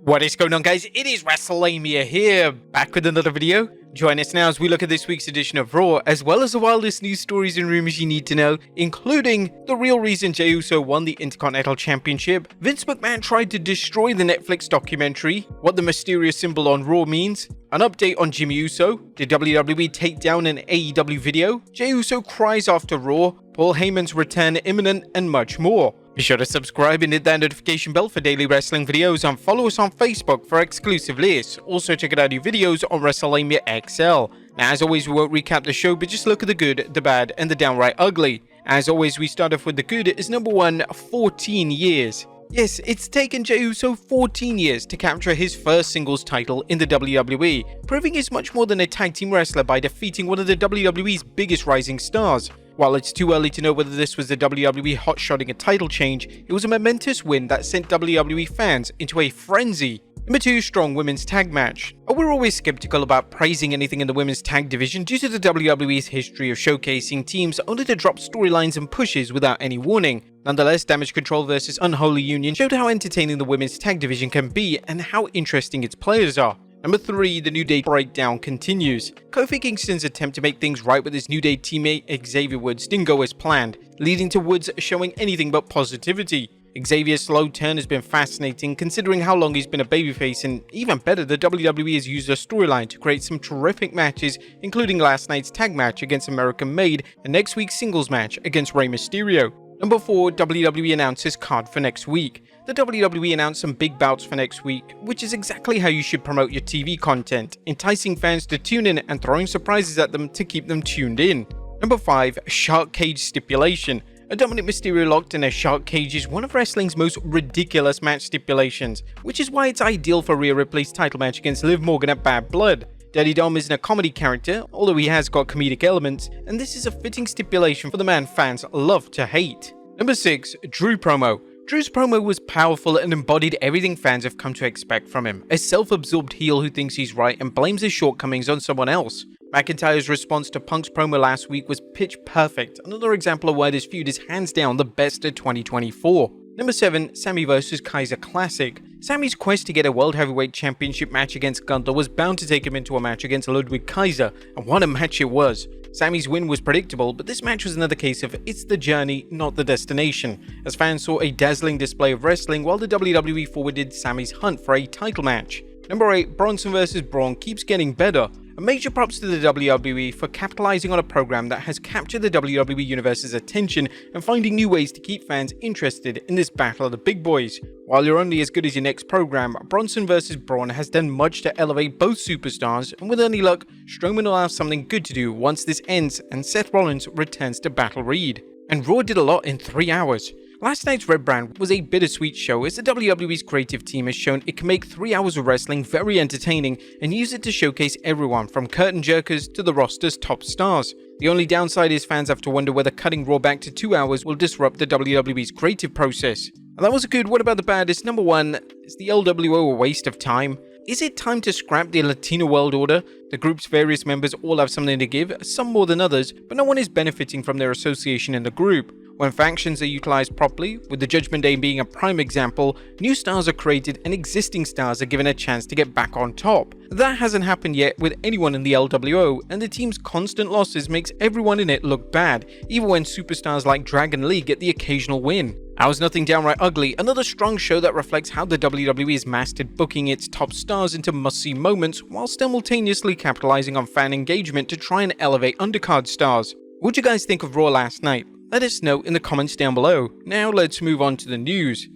What is going on, guys? It is Wrestlelamia here, back with another video. Join us now as we look at this week's edition of Raw, as well as the wildest news stories and rumors you need to know, including the real reason Jey Uso won the Intercontinental Championship, Vince McMahon tried to destroy the Netflix documentary, what the mysterious symbol on Raw means, an update on Jimmy Uso, did WWE take down an AEW video, Jey Uso cries after Raw, Paul Heyman's return imminent, and much more. Be sure to subscribe and hit that notification bell for daily wrestling videos, and follow us on Facebook for exclusive lists. Also check out our new videos on Wrestlelamia XL. Now, as always, we won't recap the show, but just look at the good, the bad, and the downright ugly. As always, we start off with the good is number 1, 14 years. Yes, it's taken Jey Uso 14 years to capture his first singles title in the WWE, proving he's much more than a tag team wrestler by defeating one of the WWE's biggest rising stars. While it's too early to know whether this was the WWE hotshotting a title change, it was a momentous win that sent WWE fans into a frenzy. Number 2, strong women's tag match. We're always skeptical about praising anything in the women's tag division due to the WWE's history of showcasing teams only to drop storylines and pushes without any warning. Nonetheless, Damage Control vs Unholy Union showed how entertaining the women's tag division can be and how interesting its players are. Number 3, the New Day breakdown continues. Kofi Kingston's attempt to make things right with his New Day teammate Xavier Woods didn't go as planned, leading to Woods showing anything but positivity. Xavier's slow turn has been fascinating considering how long he's been a babyface, and even better, the WWE has used a storyline to create some terrific matches, including last night's tag match against American Made and next week's singles match against Rey Mysterio. Number 4, WWE announces card for next week. The WWE announced some big bouts for next week, which is exactly how you should promote your TV content, enticing fans to tune in and throwing surprises at them to keep them tuned in. Number 5, Shark Cage stipulation. A Dominic Mysterio locked in a shark cage is one of wrestling's most ridiculous match stipulations, which is why it's ideal for Rhea Ripley's title match against Liv Morgan at Bad Blood. Daddy Dom isn't a comedy character, although he has got comedic elements, and this is a fitting stipulation for the man fans love to hate. Number 6, Drew promo. Drew's promo was powerful and embodied everything fans have come to expect from him, a self-absorbed heel who thinks he's right and blames his shortcomings on someone else. McIntyre's response to Punk's promo last week was pitch perfect, another example of why this feud is hands down the best of 2024. Number 7, Sammy vs Kaiser Classic. Sammy's quest to get a World Heavyweight Championship match against Gunther was bound to take him into a match against Ludwig Kaiser, and what a match it was. Sammy's win was predictable, but this match was another case of it's the journey, not the destination, as fans saw a dazzling display of wrestling while the WWE forwarded Sammy's hunt for a title match. Number 8, Bronson vs Braun keeps getting better. A major props to the WWE for capitalizing on a program that has captured the WWE Universe's attention and finding new ways to keep fans interested in this battle of the big boys. While you're only as good as your next program, Bronson vs Braun has done much to elevate both superstars, and with any luck, Strowman will have something good to do once this ends and Seth Rollins returns to Battle Reed. And Raw did a lot in 3 hours. Last night's Red Brand was a bittersweet show, as the WWE's creative team has shown it can make 3 hours of wrestling very entertaining and use it to showcase everyone from curtain jerkers to the roster's top stars. The only downside is fans have to wonder whether cutting Raw back to 2 hours will disrupt the WWE's creative process. And that was good. What about the bad? Is number 1, is the LWO a waste of time? Is it time to scrap the Latino World Order? The group's various members all have something to give, some more than others, but no one is benefiting from their association in the group. When factions are utilized properly, with the Judgment Day being a prime example, new stars are created and existing stars are given a chance to get back on top. That hasn't happened yet with anyone in the LWO, and the team's constant losses makes everyone in it look bad, even when superstars like Dragon Lee get the occasional win. That was nothing downright ugly, another strong show that reflects how the WWE has mastered booking its top stars into must-see moments while simultaneously capitalizing on fan engagement to try and elevate undercard stars. What'd you guys think of Raw last night? Let us know in the comments down below. Now let's move on to the news.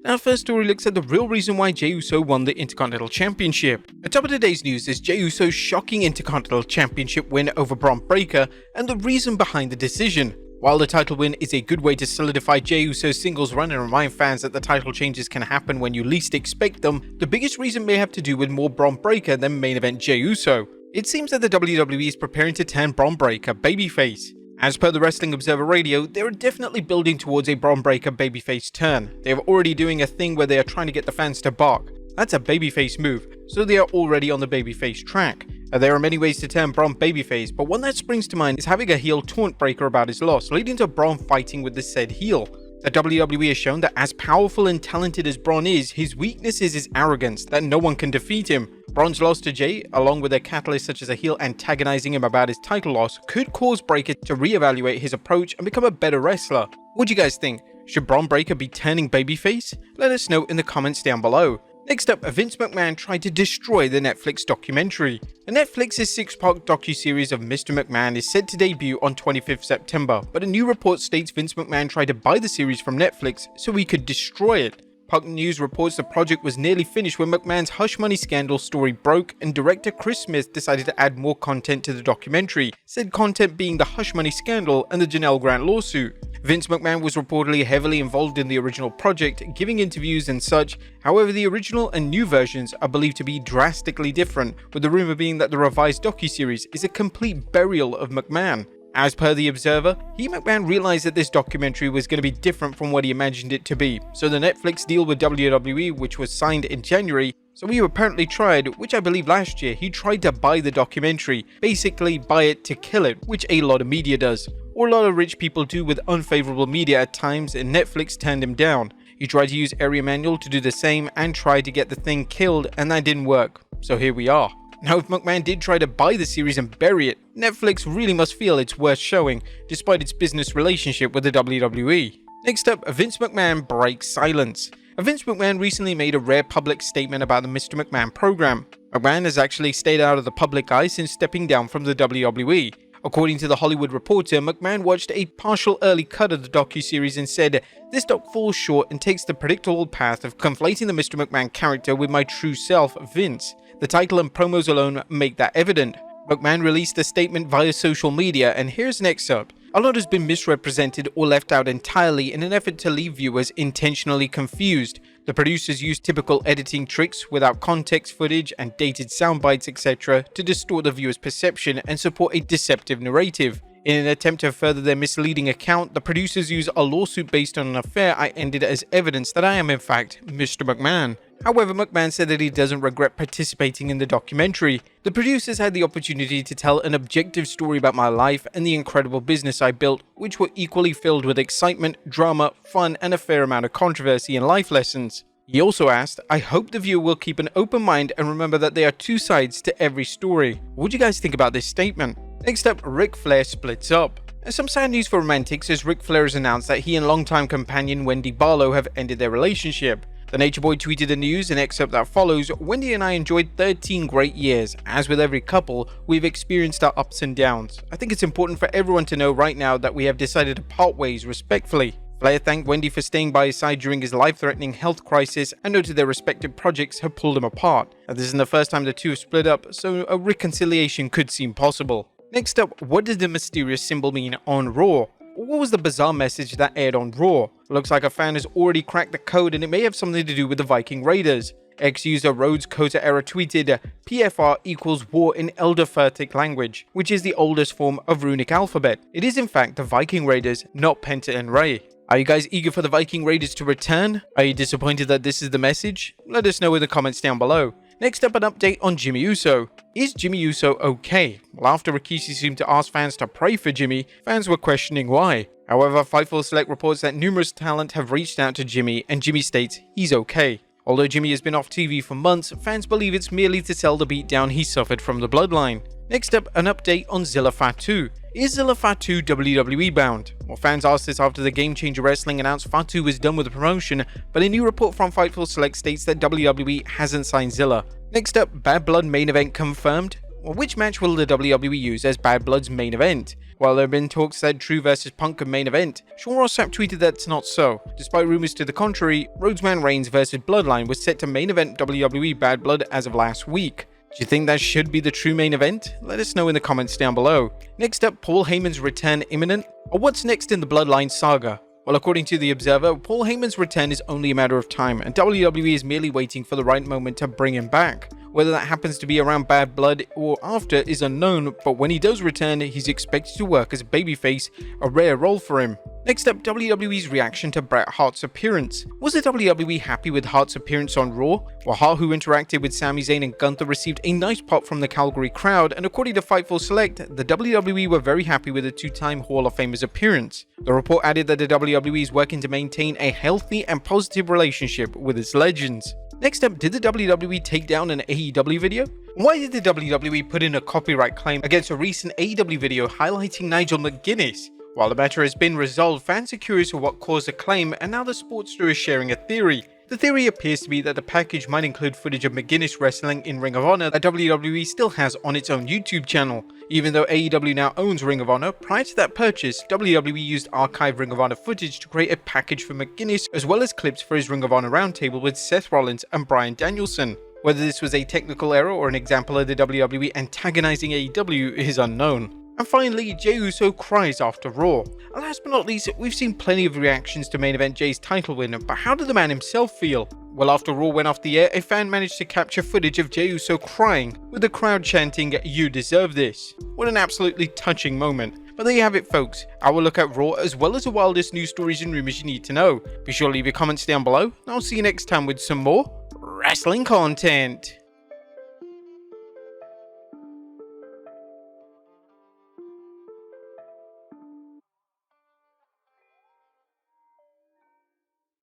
Our first story looks at the real reason why Jey Uso won the Intercontinental Championship. At top of today's news is Jey Uso's shocking Intercontinental Championship win over Bron Breakker and the reason behind the decision. While the title win is a good way to solidify Jey Uso's singles run and remind fans that the title changes can happen when you least expect them, the biggest reason may have to do with more Bron Breakker than main event Jey Uso. It seems that the WWE is preparing to turn Bron Breakker babyface. As per the Wrestling Observer Radio, they are definitely building towards a Bron Breakker babyface turn. They are already doing a thing where they are trying to get the fans to bark. That's a babyface move, so they are already on the babyface track. There are many ways to turn Braun babyface, but one that springs to mind is having a heel taunt breaker about his loss, leading to Braun fighting with the said heel. The WWE has shown that as powerful and talented as Braun is, his weakness is his arrogance, that no one can defeat him. Braun's loss to Jey, along with a catalyst such as a heel antagonizing him about his title loss, could cause Breakker to reevaluate his approach and become a better wrestler. What do you guys think? Should Braun Breakker be turning babyface? Let us know in the comments down below. Next up, Vince McMahon tried to destroy the Netflix documentary. The Netflix's 6-part docuseries of Mr. McMahon is set to debut on 25th September, but a new report states Vince McMahon tried to buy the series from Netflix so he could destroy it. Puck News reports the project was nearly finished when McMahon's Hush Money scandal story broke and director Chris Smith decided to add more content to the documentary, said content being the Hush Money scandal and the Janelle Grant lawsuit. Vince McMahon was reportedly heavily involved in the original project, giving interviews and such. However, the original and new versions are believed to be drastically different, with the rumor being that the revised docuseries is a complete burial of McMahon. As per The Observer, McMahon realized that this documentary was going to be different from what he imagined it to be, so the Netflix deal with WWE, which was signed in January, so he apparently tried, which I believe last year, he tried to buy the documentary, basically buy it to kill it, which a lot of media does, or a lot of rich people do with unfavorable media at times, and Netflix turned him down. He tried to use Area Manual to do the same and tried to get the thing killed, and that didn't work, so here we are. Now, if McMahon did try to buy the series and bury it, Netflix really must feel it's worth showing, despite its business relationship with the WWE. Next up, Vince McMahon breaks silence. Vince McMahon recently made a rare public statement about the Mr. McMahon program. McMahon has actually stayed out of the public eye since stepping down from the WWE. According to The Hollywood Reporter, McMahon watched a partial early cut of the docuseries and said, "This doc falls short and takes the predictable path of conflating the Mr. McMahon character with my true self, Vince. The title and promos alone make that evident." McMahon released a statement via social media, and here's an excerpt. "A lot has been misrepresented or left out entirely in an effort to leave viewers intentionally confused. The producers used typical editing tricks without context footage and dated sound bites, etc. to distort the viewer's perception and support a deceptive narrative. In an attempt to further their misleading account, the producers use a lawsuit based on an affair I ended as evidence that I am in fact Mr. McMahon." However, McMahon said that he doesn't regret participating in the documentary. "The producers had the opportunity to tell an objective story about my life and the incredible business I built, which were equally filled with excitement, drama, fun, and a fair amount of controversy and life lessons." He also asked, "I hope the viewer will keep an open mind and remember that there are two sides to every story." What do you guys think about this statement? Next up, Ric Flair splits up. Some sad news for romantics as Ric Flair has announced that he and longtime companion Wendy Barlow have ended their relationship. The Nature Boy tweeted the news, an excerpt that follows, "Wendy and I enjoyed 13 great years. As with every couple, we've experienced our ups and downs. I think it's important for everyone to know right now that we have decided to part ways respectfully." Flair thanked Wendy for staying by his side during his life-threatening health crisis and noted their respective projects have pulled them apart. This isn't the first time the two have split up, so a reconciliation could seem possible. Next up, what does the mysterious symbol mean on Raw? What was the bizarre message that aired on Raw? Looks like a fan has already cracked the code and it may have something to do with the Viking Raiders. Ex-user Rhodes Kota Era tweeted, "PFR equals war in Elder-Furtic language, which is the oldest form of runic alphabet. It is in fact the Viking Raiders, not Penta and Rey." Are you guys eager for the Viking Raiders to return? Are you disappointed that this is the message? Let us know in the comments down below. Next up, an update on Jimmy Uso. Is Jimmy Uso okay? Well, after Rikishi seemed to ask fans to pray for Jimmy, fans were questioning why. However, Fightful Select reports that numerous talent have reached out to Jimmy, and Jimmy states he's okay. Although Jimmy has been off TV for months, fans believe it's merely to sell the beatdown he suffered from the bloodline. Next up, an update on Zilla Fatu. Is Zilla Fatu WWE bound? Well, fans asked this after the Game Changer Wrestling announced Fatu was done with the promotion, but a new report from Fightful Select states that WWE hasn't signed Zilla. Next up, Bad Blood main event confirmed. Well, which match will the WWE use as Bad Blood's main event? While there have been talks that Drew vs Punk could main event, Sean Ross Sapp tweeted that's not so. Despite rumors to the contrary, Rhodesman Reigns vs Bloodline was set to main event WWE Bad Blood as of last week. Do you think that should be the true main event? Let us know in the comments down below. Next up, Paul Heyman's return imminent? Or what's next in the Bloodline saga? Well, according to The Observer, Paul Heyman's return is only a matter of time, and WWE is merely waiting for the right moment to bring him back. Whether that happens to be around Bad Blood or after is unknown, but when he does return, he's expected to work as a babyface, a rare role for him. Next up, WWE's reaction to Bret Hart's appearance. Was the WWE happy with Hart's appearance on Raw? Well, Hart, who interacted with Sami Zayn and Gunther, received a nice pop from the Calgary crowd, and according to Fightful Select, the WWE were very happy with the two-time Hall of Famer's appearance. The report added that the WWE is working to maintain a healthy and positive relationship with its legends. Next up, did the WWE take down an AEW video? Why did the WWE put in a copyright claim against a recent AEW video highlighting Nigel McGuinness? While the matter has been resolved, fans are curious of what caused the claim, and now the Sportster is sharing a theory. The theory appears to be that the package might include footage of McGuinness wrestling in Ring of Honor that WWE still has on its own YouTube channel. Even though AEW now owns Ring of Honor, prior to that purchase, WWE used archived Ring of Honor footage to create a package for McGuinness, as well as clips for his Ring of Honor roundtable with Seth Rollins and Bryan Danielson. Whether this was a technical error or an example of the WWE antagonizing AEW is unknown. And finally, Jey Uso cries after Raw. And last but not least, we've seen plenty of reactions to main event Jey's title win, but how did the man himself feel? Well, after Raw went off the air, a fan managed to capture footage of Jey Uso crying, with the crowd chanting, "You deserve this." What an absolutely touching moment. But there you have it, folks, our look at Raw as well as the wildest news stories and rumors you need to know. Be sure to leave your comments down below, and I'll see you next time with some more wrestling content.